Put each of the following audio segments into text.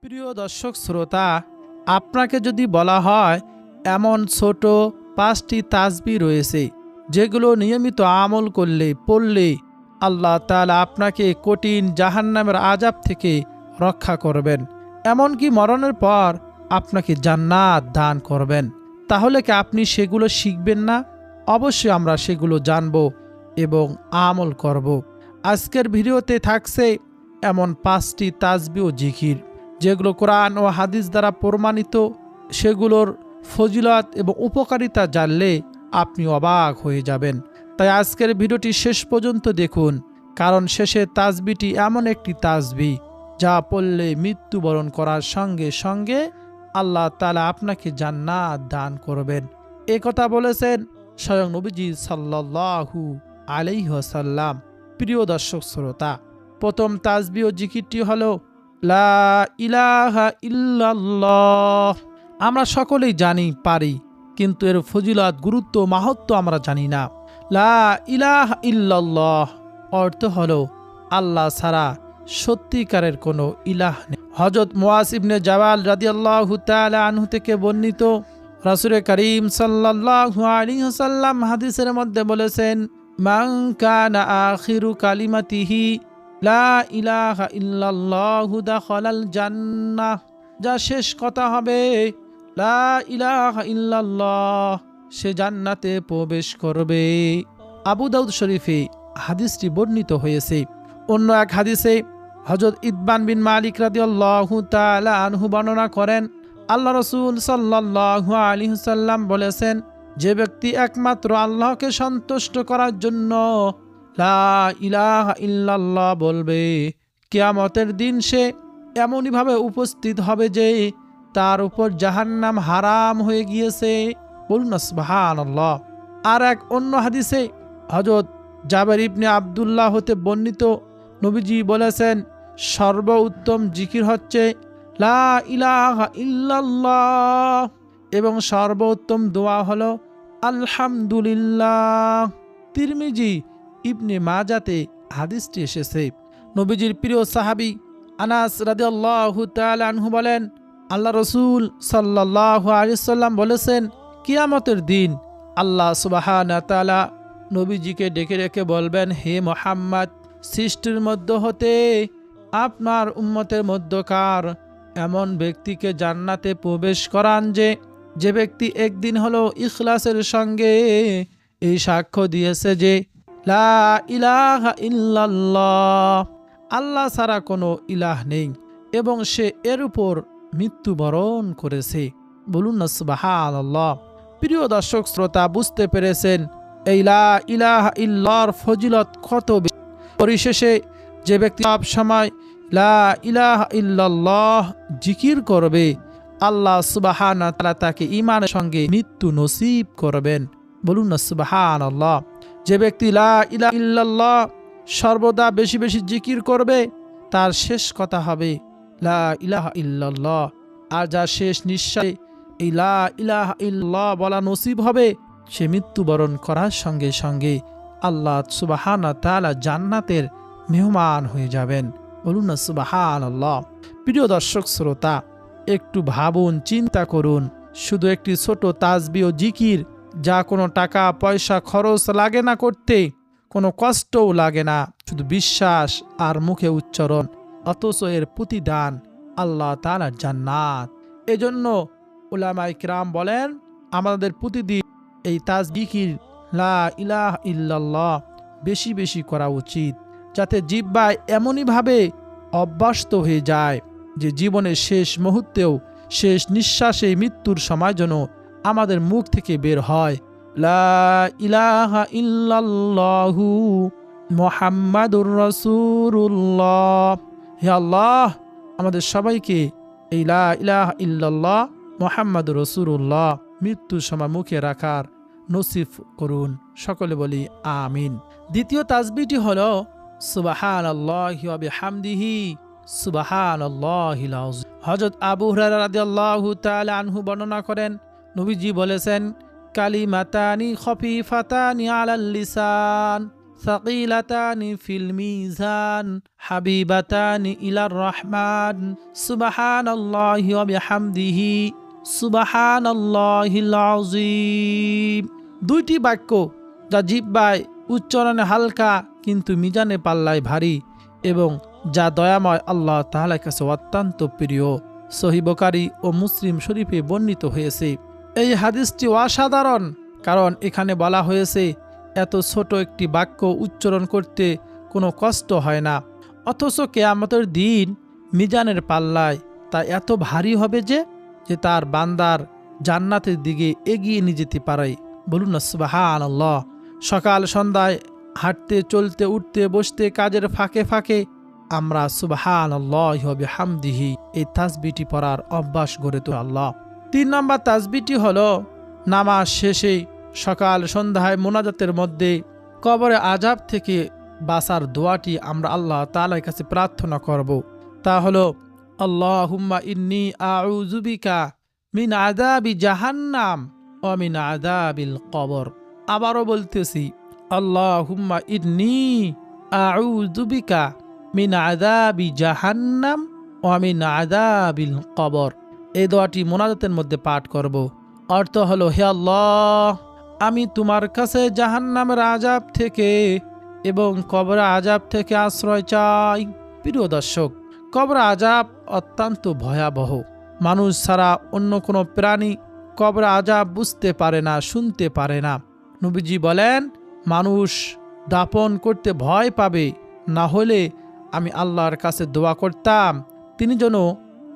প্রিয় দর্শক শ্রোতা, আপনাকে যদি বলা হয় এমন ছোট 5টি তাসবিহ রয়েছে যেগুলো নিয়মিত আমল করলে পড়লে আল্লাহ তাআলা আপনাকে কঠিন জাহান্নামের আযাব থেকে রক্ষা করবেন, এমনকি মরণের পর আপনাকে জান্নাত দান করবেন, তাহলে কি আপনি সেগুলো শিখবেন না? অবশ্যই আমরা সেগুলো জানব এবং আমল করব। আজকের ভিডিওতে থাকছে এমন 5টি তাসবিহ ও জিকির যেগুলো কোরআন ও হাদিস দ্বারা প্রমাণিত। সেগুলোর ফজিলত এবং উপকারিতা জানলে আপনি অবাক হয়ে যাবেন। তাই আজকের ভিডিওটি শেষ পর্যন্ত দেখুন, কারণ শেষের তাসবিহটি এমন একটি তাসবিহ যা পড়লে মৃত্যুবরণ করার সঙ্গে সঙ্গে আল্লাহ তাআলা আপনাকে জান্নাত দান করবেন। এ কথা বলেছেন স্বয়ং নবীজি সাল্লাল্লাহু আলাইহি ওয়াসাল্লাম। প্রিয় দর্শক শ্রোতা, প্রথম তাসবিহ ও জিকিরটি হলো লা ইলাহা ইল্লাল্লাহ। আমরা সকলেই জানি পারি, কিন্তু এর ফজিলত, গুরুত্ব, মাহাত্ম্য আমরা জানি না। লা ইলাহা ইল্লাল্লাহ অর্থ হলো আল্লাহ ছাড়া সত্যিকারের কোনো ইলাহ নেই। হযরত মুআজ ইবনে জাবাল রাদিয়াল্লাহু তাআলা আনহু থেকে বর্ণিত, রাসূল করিম সাল্লাল্লাহু আলাইহি ওয়াসাল্লাম হাদিসের মধ্যে বলেছেন, মান কানা আখিরু কালিমাতিহি লা ইলাহা ইল্লাল্লাহু দাখালাল জান্নাহ। যা শেষ কথা হবে লা ইলাহা ইল্লাল্লাহ, সে জান্নাতে প্রবেশ করবে। আবু দাউদ শরীফে হাদিসটি বর্ণিত হয়েছে। অন্য এক হাদিসে হযরত ইতবান বিন মালিক রাদিয়াল্লাহু তাআলা আনহু বর্ণনা করেন, আল্লাহ রাসূল সাল্লাল্লাহু আলাইহি ওয়াসাল্লাম বলেছেন, যে ব্যক্তি একমাত্র আল্লাহকে সন্তুষ্ট করার জন্য লা ইলাহা ইল্লাল্লাহ বলবে, কিয়ামতের দিন সে এমনইভাবে উপস্থিত হবে যে তার উপর জাহান্নাম হারাম হয়ে গিয়েছে। বলুন না সুবহানাল্লাহ। আর এক অন্য হাদিসে হযরত জাবের ইবনে আব্দুল্লাহ হতে বর্ণিত, নবীজি বলেছেন, সর্বোত্তম জিকির হচ্ছে লা ইলাহা ইল্লাল্লাহ এবং সর্বোত্তম দোয়া হলো আলহামদুলিল্লাহ। তিরমিজি ইবনে মাজাতে হাদিসটি এসেছে। নবীজির প্রিয় সাহাবী আনাস রাদিয়াল্লাহু তাআলা আনহু বলেন, আল্লাহ রাসূল সাল্লাল্লাহু আলাইহি ওয়াসাল্লাম বলেছেন, কিয়ামতের দিন আল্লাহ সুবহানাহু ওয়া তাআলা নবীজিকে ডেকে ডেকে বলবেন, হে মুহাম্মদ, সৃষ্টির মধ্য হতে আপনার উম্মতের মধ্যকার এমন ব্যক্তিকে জান্নাতে প্রবেশ করান যে ব্যক্তি একদিন হলো ইখলাসের সঙ্গে এই সাক্ষ্য দিয়েছে যে লা ইলাহা ইল্লাল্লাহ, আল্লাহ ছাড়া কোনো ইলাহ নেই, এবং সে এর উপর মৃত্যুবরণ করেছে। বলুন না সুবহানাল্লাহ। প্রিয় দর্শক শ্রোতা, বুঝতে পেরেছেন এই লা ইলাহা ইল্লাল্লাহর ফজিলত কত বেশি। পরিশেষে যে ব্যক্তি সব সময় লা ইলাহা ইল্লাল্লাহ জিকির করবে, আল্লাহ সুবহানাহু ওয়া তাআলা তাকে ঈমানের সঙ্গে মৃত্যু নসিব করবেন। বলুন না সুবহানাল্লাহ। যে ব্যক্তি লা ইলাহা ইল্লাল্লাহ সর্বদা বেশি বেশি জিকির করবে, তার শেষ কথা হবে লা ইলাহা ইল্লাল্লাহ। আর যার শেষ নিঃশ্বাসে এই লা ইলাহা ইল্লাল্লাহ বলা নসিব হবে, সে মৃত্যুবরণ করার সঙ্গে সঙ্গে আল্লাহ সুবহানাহু ওয়া তাআলা জান্নাতের মেহমান হয়ে যাবেন। বলুন না সুবহানাল্লাহ। প্রিয় দর্শক শ্রোতা, একটু ভাবুন, চিন্তা করুন, শুধু একটি ছোট তাসবিহ ও জিকির যা কোনো টাকা পয়সা খরচ লাগে না করতে, কোনো কষ্টও লাগে না, শুধু বিশ্বাস আর মুখে উচ্চারণ, অথচ এর প্রতিদান আল্লাহ তাআলার জান্নাত। এজন্য উলামায়ে কিরাম বলেন, আমাদের প্রতিদিন এই তাসবিহ লা ইলাহা ইল্লাল্লাহ বেশি বেশি করা উচিত, যাতে জিহ্বায় এমনইভাবে অভ্যস্ত হয়ে যায় যে জীবনের শেষ মুহূর্তেও, শেষ নিঃশ্বাসে, মৃত্যুর সময় যেন আমাদের মুখ থেকে বের হয় লা ইলাহা ইল্লাল্লাহু মুহাম্মাদুর রাসূলুল্লাহ। হে আল্লাহ, আমাদের সবাইকে এই লা ইলাহা ইল্লাল্লাহ মুহাম্মাদুর রাসূলুল্লাহ মৃত্যুর সময় মুখে রাখার নসিব করুন। সকলে বলি আমিন। দ্বিতীয় তাসবিহটি হলো সুবহানাল্লাহি ওয়া বিহামদিহি সুবহানাল্লাহিল আযীম। হযরত আবু হুরায়রা রাদিয়াল্লাহু তাআলা আনহু বর্ণনা করেন, নবীজি বলেছেন, কালিমাতানি খফিফাতানি আলাল লিসান সাকিলাতানি ফিল মিজান হাবিবাতানি ইলার রহমান সুবহানাল্লাহি ওয়া বিহামদিহি সুবহানাল্লাহিল আযীম। দুইটি বাক্য যা জিহ্বায় উচ্চারণে হালকা কিন্তু মিজানে পাল্লায় ভারী এবং যা দয়াময় আল্লাহ তাআলার কাছে অত্যন্ত প্রিয়। সহিহ বুখারী ও মুসলিম শরীফে বর্ণিত হয়েছে। এই হাদিসটি অসাধারণ, কারণ এখানে বলা হয়েছে এত ছোট একটি বাক্য উচ্চারণ করতে কোনো কষ্ট হয় না, অথচ কিয়ামতের দিন মিজানের পাল্লায় তা এত ভারী হবে যে তার বান্দার জান্নাতের দিকে এগিয়ে নিয়ে যেতে পারে। বলুন না সুবহানাল্লাহ। সকাল সন্ধ্যায় হাঁটতে চলতে উঠতে বসতে কাজের ফাঁকে ফাঁকে আমরা সুবহানাল্লাহি ওয়া বিহামদিহি এই তাসবিহটি পড়ার অভ্যাস গড়ে তোলে আল্লাহ। 3 নম্বর তাসবিহটি হলো নামাজ শেষে সকাল সন্ধ্যায় মোনাজাতের মধ্যে কবরে আযাব থেকে বাঁচার দোয়াটি আমরা আল্লাহ তাআলার কাছে প্রার্থনা করব। তা হলো আল্লাহুম্মা ইন্নী আউযু বিকা মিন আযাবি জাহান্নাম ওয়া মিন আযাবিল কবর। আবারও বলতেছি আল্লাহুম্মা ইন্নী আউযু বিকা মিন আযাবি জাহান্নাম ওয়া মিন আযাবিল কবর। এই দোয়াটি মোনাজাতের মধ্যে পাঠ করব। অর্থ হলো, হে আল্লাহ, আমি তোমার কাছে জাহান্নামের আযাব থেকে এবং কবরের আযাব থেকে আশ্রয় চাই। প্রিয় দর্শক, কবরের আযাব অত্যন্ত ভয়াবহ। মানুষ ছাড়া অন্য কোনো প্রাণী কবরের আযাব বুঝতে পারে না, শুনতে পারে না। নবীজি বলেন, মানুষ দাফন করতে ভয় পাবে, না হলে আমি আল্লাহর কাছে দোয়া করতাম তিনি যেন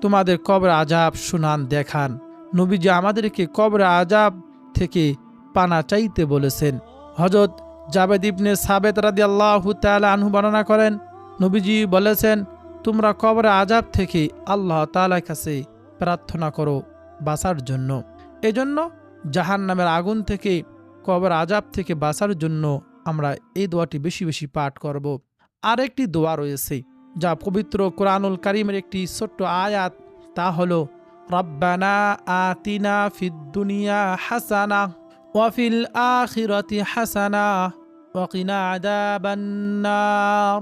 তোমাদের কবরের আযাব শুনান, দেখান। নবীজি আমাদেরকে কবরের আযাব থেকে পানা চাইতে বলেছেন। হযরত জাবেদ ইবনে সাবেত রাদিয়াল্লাহু তাআলা আনহু বর্ণনা করেন, নবীজি বলেছেন, তোমরা কবরের আযাব থেকে আল্লাহ তাআলার কাছে প্রার্থনা করো বাঁচার জন্য। এজন্য জাহান্নামের আগুন থেকে কবরের আযাব থেকে বাঁচার জন্য আমরা এই দোয়াটি বেশি বেশি পাঠ করব। আরেকটি দোয়া রয়েছে যা পবিত্র কোরআনুল কারীমের একটি ছোট্ট আয়াত, তা হলো রব্বানা আতিনা ফিদ দুনিয়া হাসানা ওয়া ফিল আখিরাতি হাসানা ওয়া কিনা আযাবান নার।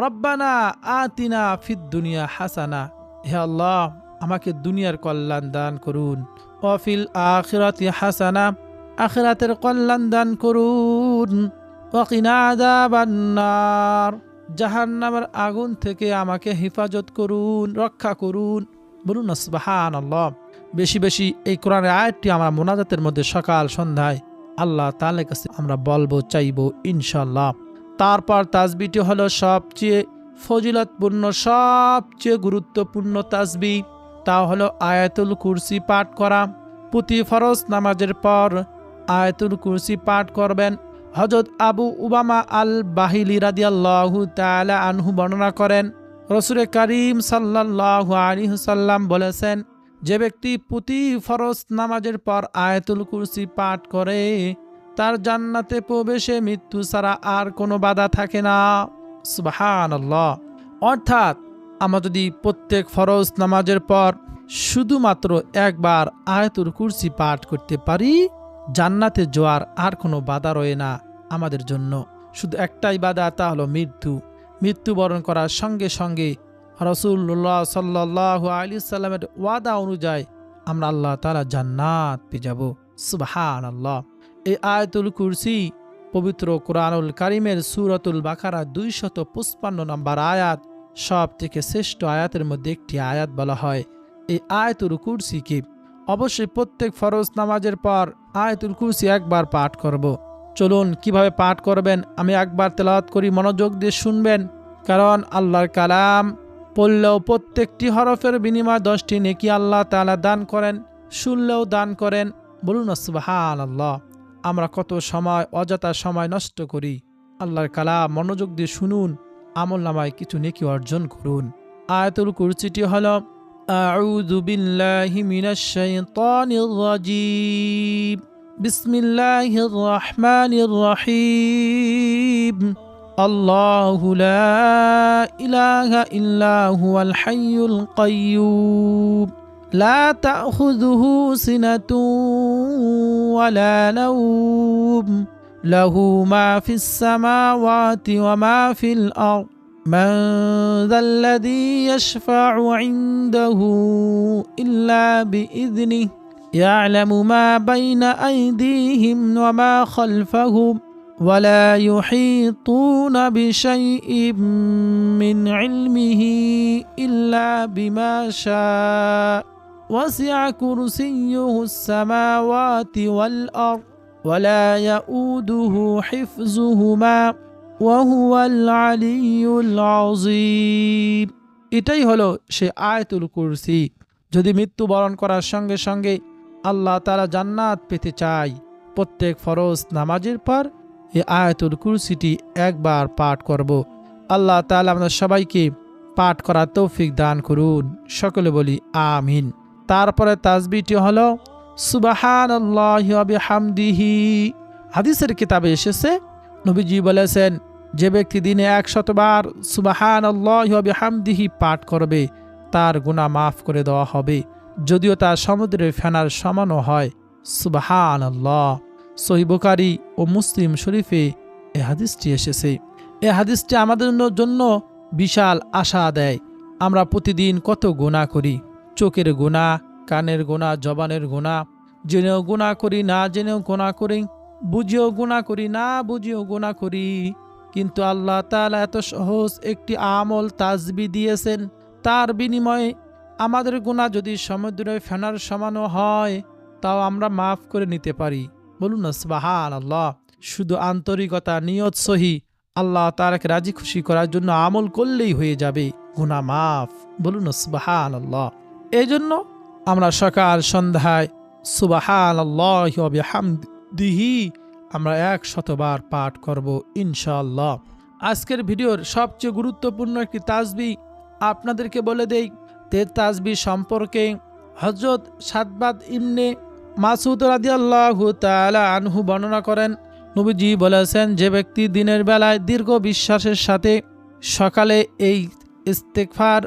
রব্বানা আতিনা ফিদ দুনিয়া হাসানা, হে আল্লাহ, আমাকে দুনিয়ার কল্যাণ দান করুন। ওয়া ফিল আখিরাতি হাসানা, আখিরাতের কল্যাণ দান করুন। ওয়া কিনা আযাবান নার, জাহান্নামের আগুন থেকে আমাকে হেফাজত করুন, রক্ষা করুন। বলুন সুবহানাল্লাহ। বেশি বেশি এই কোরআনের আয়াতটি আমরা মোনাজাতের মধ্যে সকাল সন্ধ্যায় আল্লাহ তাআলার কাছে আমরা বলবো, চাইবো ইনশাআল্লাহ। তারপর তাসবিহটি হলো সবচেয়ে ফজিলতপূর্ণ, সবচেয়ে গুরুত্বপূর্ণ তাসবিহ, তা হলো আয়াতুল কুরসি পাঠ করা। প্রতি ফরজ নামাজের পর আয়াতুল কুরসি পাঠ করবেন। হযরত আবু উমামা আল বাহিলি রাদিয়াল্লাহু তাআলা আনহু বর্ণনা করেন, রাসূল কারীম সাল্লাল্লাহু আলাইহি ওয়াসাল্লাম বলেছেন, যে ব্যক্তি প্রতি ফরজ নামাজের পর আয়াতুল কুরসি পাঠ করে তার জান্নাতে প্রবেশে মৃত্যু ছাড়া আর কোনো বাধা থাকে না। সুবহানাল্লাহ। অর্থাৎ আমরা যদি প্রত্যেক ফরজ নামাজের পর শুধুমাত্র একবার আয়াতুল কুরসি পাঠ করতে পারি, জান্নাতে যাওয়ার আর কোনো বাধা রয়ে না আমাদের জন্য। শুধু একটাই বাধা, তা হলো মৃত্যু। মৃত্যুবরণ করার সঙ্গে সঙ্গে রাসূলুল্লাহ সাল্লাল্লাহু আলাইহি সাল্লামের ওয়াদা অনুযায়ী আমরা আল্লাহ তাআলা জান্নাত পেয়ে যাব। সুবহানাল্লাহ। এই আয়াতুল কুরসি পবিত্র কোরআনুল কারীমের সূরাতুল বাকারা 255 নম্বর আয়াত, সব থেকে শ্রেষ্ঠ আয়াতের মধ্যে একটি আয়াত বলা হয়। এই আয়াতুল কুরসিকে অবশ্যই প্রত্যেক ফরজ নামাজের পর আয়াতুল কুরসি একবার পাঠ করব। চলুন কিভাবে পাঠ করবেন আমি একবার তেলাওয়াত করি, মনোযোগ দিয়ে শুনবেন। কারণ আল্লাহর কালাম পড়লেও প্রত্যেকটি হরফের বিনিময়ে 10টি নেকি আল্লাহ তাআলা দান করেন, শুনলেও দান করেন। বলুন সুবহানাল্লাহ। আমরা কত সময় অযথা সময় নষ্ট করি। আল্লাহর কালাম মনোযোগ দিয়ে শুনুন, আমলনামায় কিছু নেকি অর্জন করুন। আয়াতুল কুরসিটি হলো, আউযু বিল্লাহি মিনাশ শাইতানির রাজীম, বিসমিল্লাহির রহমানির রহিম, আল্লাহু লা ইলাহা ইল্লা হুয়াল হাইয়ুল কাইয়্যুম, লা তাখুযুহু সিনাতুন ওয়ালা নাওম, লাহু মা ফিস সামাওয়াতি ওয়া মা ফিল আরদ মান যাল্লাযী ইয়াশফা'ু ইনদাহু ইল্লা বিইذনিহি ইয়া'লামু মা বাইনা আইদিহিম ওয়া মা খালফাহুম ولا يحيطون بشيء من علمه إلا بما شاء وسع كرسيه السماوات والأرض ولا يؤوده حفظهما وهو العلي العظيم এটাই হলো সে আয়াতুল কুরসি। যদি মৃত্যুবরণ করার সঙ্গে সঙ্গে আল্লাহ তাআলা জান্নাত পেতে চায়, প্রত্যেক ফরজ নামাজের পর এই আয়াতুল কুরসিটি একবার পাঠ করব। আল্লাহ তাআলা আমাদের সবাইকে পাঠ করার তৌফিক দান করুন, সকলে বলি আমিন। তারপরে তাসবিহটি হলো সুবহানাল্লাহি ওয়া বিহামদিহি। হাদিসের কিতাবে এসেছে, নবীজি বলেছেন, যে ব্যক্তি দিনে 100 বার সুবহানাল্লাহি ওয়া বিহামদিহি পাঠ করবে তার গুনাহ মাফ করে দেওয়া হবে, যদিও তা সমুদ্রের ফেনার সমানও হয়। সুবহানাল্লাহ। সহিহ বুখারী ও মুসলিম শরীফে এই হাদিসটি এসেছে। এই হাদিসটি আমাদের জন্য বিশাল আশা দেয়। আমরা প্রতিদিন কত গুনাহ করি, চোখের গুনাহ, কানের গুনাহ, জবানের গুনাহ, জেনেও গুনাহ করি, না জেনেও গুনাহ করি, বুঝেও গুনাহ করি, না বুঝেও গুনাহ করি। কিন্তু আল্লাহ তাআলা এত সহজ একটি আমল তাসবিহ দিয়েছেন, তার বিনিময়ে আমাদের গুনাহ যদি সমুদ্রের ফেনার সমানও হয় তাও আমরা মাফ করে নিতে পারি। বলুন না সুবহানাল্লাহ। শুধু আন্তরিকতা, নিয়ত সহি, আল্লাহ তাআলাকে রাজি খুশি করার জন্য আমল করলেই হয়ে যাবে, গুনাহ মাফ। বলুন না সুবহানাল্লাহ। এই জন্য আমরা সকাল সন্ধ্যায় সুবহানাল্লাহি ওয়া বিহামদিহি আমরা 100 বার পাঠ করব ইনশাআল্লাহ। আজকের ভিডিওর সবচেয়ে গুরুত্বপূর্ণ একটি তাসবিহ আপনাদেরকে বলে দেই। তে তাসবিহ সম্পর্কে হযরত সাদবাদ ইবনে মাসউদ রাদিয়াল্লাহু তাআলা আনহু বর্ণনা করেন, নবীজি বলেছেন, যে ব্যক্তি দিনের বেলায় দীর্ঘ বিশ্বাসের সাথে সকালে এই ইস্তেগফার,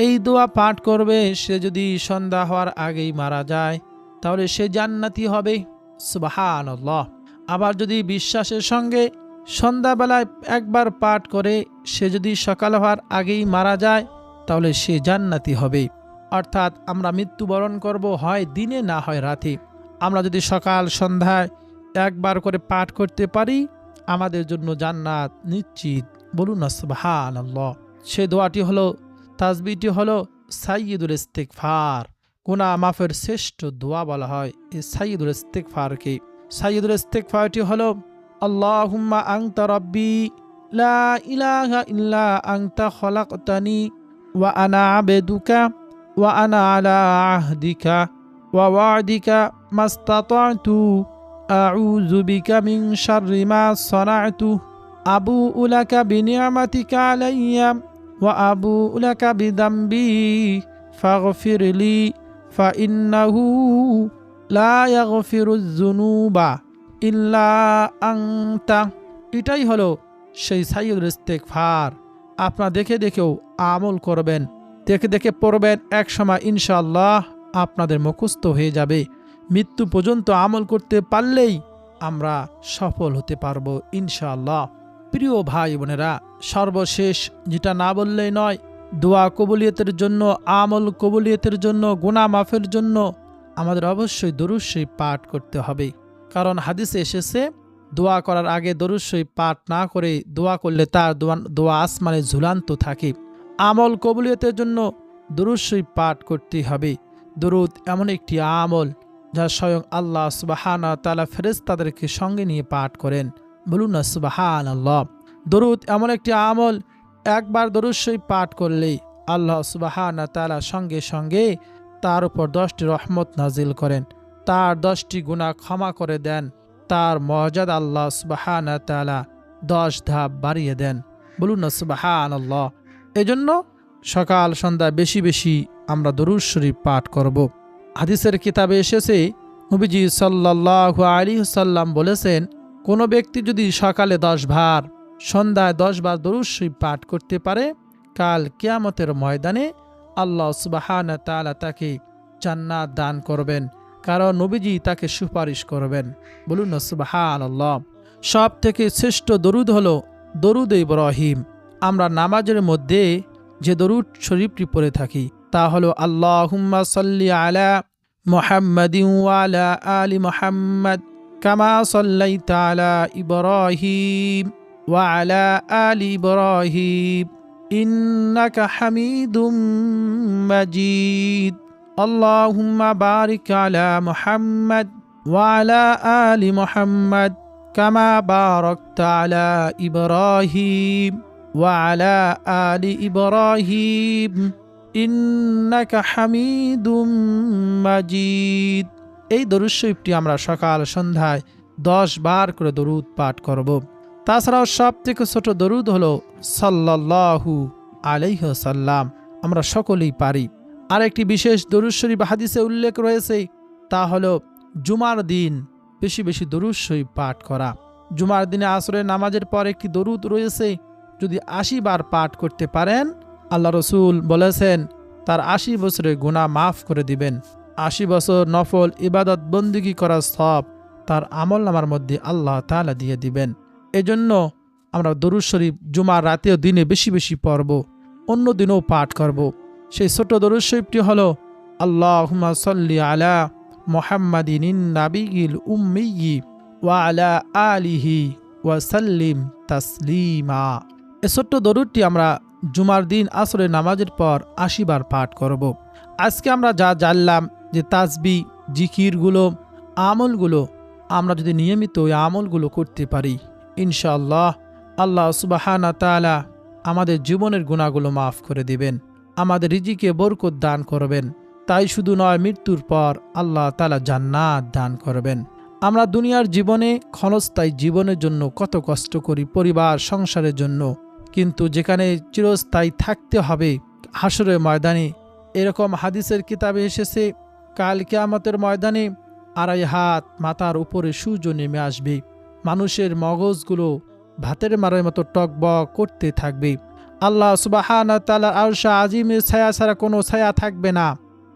এই দোয়া পাঠ করবে, সে যদি সন্ধ্যা হওয়ার আগেই মারা যায় তাহলে সে জান্নাতি হবে। সুবহানাল্লাহ। আবার যদি বিশ্বাসের সঙ্গে সন্ধ্যাবেলায় একবার পাঠ করে সে যদি সকাল হওয়ার আগেই মারা যায় তাহলে সে জান্নাতি হবে। অর্থাৎ আমরা মৃত্যুবরণ করব হয় দিনে না হয় রাতে। আমরা যদি সকাল সন্ধ্যায় একবার করে পাঠ করতে পারি আমাদের জন্য জান্নাত নিশ্চিত। বলুন না সুবহানাল্লাহ। সে দোয়াটি হলো, তাসবিহটি হলো সাইয়্যিদুল ইস্তিগফার। গুনাহ মাফের শ্রেষ্ঠ দোয়া বলা হয় এই সাইয়্যিদুল ইস্তিগফারকে। সাইয়্যিদুল ইস্তিগফারটি হলো, আল্লাহুম্মা আনতা রাব্বি লা ইলাহা ইল্লা আনতা খলাকতানি ওয়া আনা আবদুকা ওয়া আনা আলা আহদিকা ওয়া ওয়া'দিকা মাস্তাতা'তু আউযু বিকা মিন শাররি মা সানা'তু আবু'ু লাকা বিনি'মাতিকা আলাইয়া ওয়া আবু'ু লাকা বিযামবি ফাগফিরলি ফাইন্নাহু লা ইয়াগফিরুয যুনুবা ইল্লা আনতা। এটাই হলো সেই সাইয়্যিদুল ইস্তিগফার। আপনারা দেখে দেখেও আমল করবেন, দেখে দেখে পড়বেন, এক সময় ইনশাআল্লাহ আপনাদের মুখস্থ হয়ে যাবে। মৃত্যু পর্যন্ত আমল করতে পারলেই আমরা সফল হতে পারবো ইনশাআল্লাহ। প্রিয় ভাই বোনেরা, সর্বশেষ যেটা না বললেই নয়, দোয়া কবুলিয়তের জন্য, আমল কবুলিয়তের জন্য, গুনাহ মাফের জন্য আমাদের অবশ্যই দরুদ শরীফ পাঠ করতে হবে। কারণ হাদিসে এসেছে, দোয়া করার আগে দরুদ শরীফ পাঠ না করে দোয়া করলে তার দোয়া আসমানে ঝুলান্ত থাকে। আমল কবুলিয়তের জন্য দরুদ শরীফ পাঠ করতে হবে। দরুদ এমন একটি আমল যা স্বয়ং আল্লাহ সুবহানাহু ওয়া তাআলা ফেরেশতাদেরকে সঙ্গে নিয়ে পাঠ করেন। বলুন না সুবহানাল্লাহ। দরুদ এমন একটি আমল, একবার দরুদ শরীফ পাঠ করলেই আল্লাহ সুবহানাহু ওয়া তাআলা সঙ্গে সঙ্গে তার উপর 10টি রহমত নাজিল করেন, তার 10টি গুনাহ ক্ষমা করে দেন, তার মর্যাদা আল্লাহ সুবহানাহু ওয়া তাআলা 10 ধাপ বাড়িয়ে দেন। বলুন না সুবহানাল্লাহ। এজন্য সকাল সন্ধ্যা বেশি বেশি আমরা দরুদ শরীফ পাঠ করব। হাদিসের কিতাবে এসেছে, নবীজি সাল্লাল্লাহু আলাইহি ওয়াসাল্লাম বলেছেন, কোনো ব্যক্তি যদি সকালে 10 বার, সন্ধ্যায় 10 বার দরুদ শরীফ পাঠ করতে পারে, কাল কিয়ামতের ময়দানে আল্লাহ সুবহানাহু ওয়া তাআলা তাকে জান্নাত দান করবেন, কারণ নবীজি তাকে সুপারিশ করবেন। বলুন না সুবহানাল্লাহ। সব থেকে শ্রেষ্ঠ দরুদ হলো দরুদ ইব্রাহিম। আমরা নামাজের মধ্যে যে দরুদ শরীফটি পড়ে থাকি তা হলো আল্লাহুম্মা সাল্লি আলা মুহাম্মাদিন ওয়া আলা আলি মুহাম্মাদ কামা সাল্লাইতা আলা ইব্রাহিম ওয়া আলা আলি ইব্রাহিম ইন্নাকা হামিদুম মাজিদ। আল্লাহুম্মা বারিক আলা মুহাম্মাদ ওয়া আলা আলি মুহাম্মাদ কামা বারাকতা আলা ইব্রাহিম ওয়া আলা আলি ইব্রাহিম ইন্নাকা হামিদুম মাজিদ। এই দরুদ শরীফটি আমরা সকাল সন্ধ্যায় 10 বার করে দরুদ পাঠ করব। তাছাড়াও সব থেকে ছোট দরুদ হলো সাল্লাল্লাহু আলাইহি ওয়াসাল্লাম, আমরা সকলেই পারি। আর একটি বিশেষ দরুদ শরীফ হাদিসে উল্লেখ রয়েছে, তা হলো জুমার দিন বেশি বেশি দরুদ শরীফ পাঠ করা। জুমার দিনে আসরের নামাজের পর একটি দরুদ রয়েছে, যদি 80 বার পাঠ করতে পারেন আল্লাহ রসুল বলেছেন তার 80 বছরের গুনাহ মাফ করে দিবেন। 80 বছর নফল ইবাদত বন্দিগি করার সব তার আমল নামার মধ্যে আল্লাহ তাআলা দিয়ে দিবেন। এজন্য আমরা দরুদ শরীফ জুমার রাতে ও দিনে বেশি বেশি পড়ব, অন্য দিনেও পাঠ করব। সেই ছোট দরুদ শরীফটি হলো আল্লাহুম্মা সাল্লি আলা মুহাম্মাদিন নাবিয়িল উম্মিয়্যি ওয়া আলা আলিহি ওয়া সাল্লিম তাসলিমা। এই ছোট্ট দরুদটি আমরা জুমার দিন আসরের নামাজের পর 80 বার পাঠ করব। আজকে আমরা যা জানলাম যে তাসবিহ, জিকিরগুলো, আমলগুলো আমরা যদি নিয়মিত ওই আমলগুলো করতে পারি, ইনশাআল্লাহ আল্লাহ সুবহানাহু ওয়া তাআলা আমাদের জীবনের গুনাহগুলো মাফ করে দিবেন, আমাদের রিজিকে বরকত দান করবেন। তাই শুধু নয়, মৃত্যুর পর আল্লাহ তাআলা জান্নাত দান করবেন। আমরা দুনিয়ার জীবনে ক্ষণস্থায়ী জীবনের জন্য কত কষ্ট করি পরিবার সংসারের জন্য, কিন্তু যেখানে চিরস্থায়ী থাকতে হবে হাসরের ময়দানে, এরকম হাদিসের কিতাবে এসেছে কাল কিয়ামতের ময়দানে 2.5 হাত মাথার উপরে সূর্য নেমে আসবে, মানুষের মগজগুলো ভাতের মারের মতো টকবক করতে থাকবে। আল্লাহ সুবহানাহু ওয়া তাআলার আরশ আজিমের ছায়া ছাড়া কোনো ছায়া থাকবে না।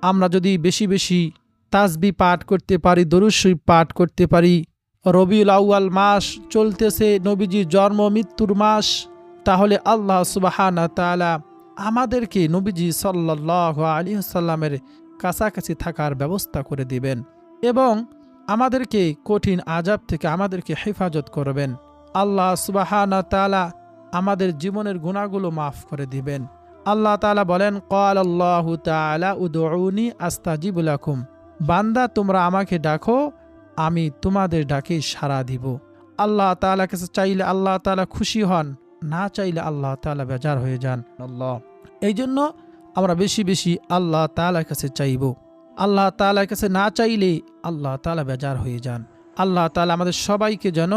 আমরা যদি বেশি বেশি তাসবিহ পাঠ করতে পারি, দরুদ শরীফ পাঠ করতে পারি, রবিউল আউয়াল মাস চলতেছে, নবীজির জন্ম মৃত্যুর মাস, তাহলে আল্লাহ সুবহানাহু ওয়া তাআলা আমাদেরকে নবীজি সাল্লাল্লাহু আলাইহি ওয়াসাল্লামের কাছাকাছি থাকার ব্যবস্থা করে দিবেন এবং আমাদেরকে কঠিন আযাব থেকে আমাদেরকে হেফাজত করবেন। আল্লাহ সুবহানাহু ওয়া তাআলা আমাদের জীবনের গুনাহগুলো মাফ করে দিবেন। আল্লাহ তাআলা বলেন, ক্বালাল্লাহু তাআলা উদউনি আস্তাজিব লাকুম, বান্দা তোমরা আমাকে ডাকো, আমি তোমাদের ডাকে সাড়া দিব। আল্লাহ তাআলার কাছে চাইলে আল্লাহ তাআলা খুশি হন, না চাইলে আল্লাহ তাআলা বেজার হয়ে যান। এই জন্য আমরা বেশি বেশি আল্লাহ তাআলার কাছে চাইব। আল্লাহ তাআলার কাছে না চাইলে আল্লাহ তাআলা বেজার হয়ে যান। আল্লাহ তাআলা আমাদের সবাইকে যেন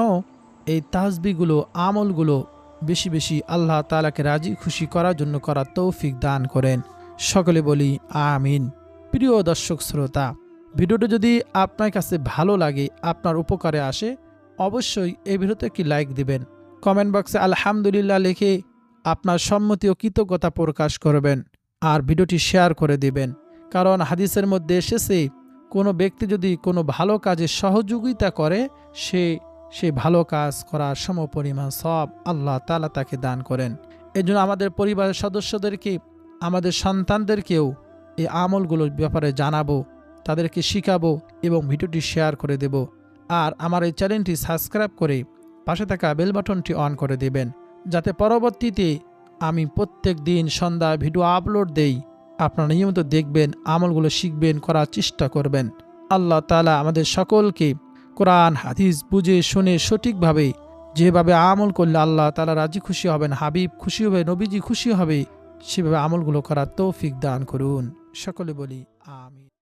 এই তাসবিহগুলো, আমলগুলো বেশি বেশি আল্লাহ তাআলাকে রাজি খুশি করার জন্য করার তৌফিক দান করেন। সকলে বলি আমিন। প্রিয় দর্শক শ্রোতা, ভিডিওটি যদি আপনার কাছে ভালো লাগে, আপনার উপকারে আসে, অবশ্যই এই ভিডিওতে একটি লাইক দিবেন। কমেন্ট বক্সে আলহামদুলিল্লাহ লিখে আপনার সম্মতি ও কৃতজ্ঞতা প্রকাশ করবেন আর ভিডিওটি শেয়ার করে দিবেন। কারণ হাদিসের মধ্যে এসেছে কোনো ব্যক্তি যদি কোনো ভালো কাজে সহযোগিতা করে সে ভালো কাজ করার সমপরিমাণ সওয়াব আল্লাহ তাআলা তাকে দান করেন। এজন্য আমাদের পরিবারের সদস্যদেরকে, আমাদের সন্তানদেরকেও এই আমলগুলোর ব্যাপারে জানাবো, তাদেরকে শিখাবো এবং ভিডিওটি শেয়ার করে দেব। আর আমার এই চ্যানেলটি সাবস্ক্রাইব করে পাশে থাকা বেল বাটনটি অন করে দেবেন, যাতে পরবর্তীতে আমি প্রত্যেক দিন সন্ধ্যায় ভিডিও আপলোড দেই, আপনারা নিয়মিত দেখবেন, আমলগুলো শিখবেন, করার চেষ্টা করবেন। আল্লাহ তাআলা আমাদের সকলকে কোরআন হাদিস বুঝে শুনে সঠিকভাবে যেভাবে আমল করলে আল্লাহ তাআলা রাজি খুশি হবেন, হাবিব খুশি হবে, নবীজি খুশি হবে, সেভাবে আমলগুলো করার তৌফিক দান করুন। সকলে বলি আমিন।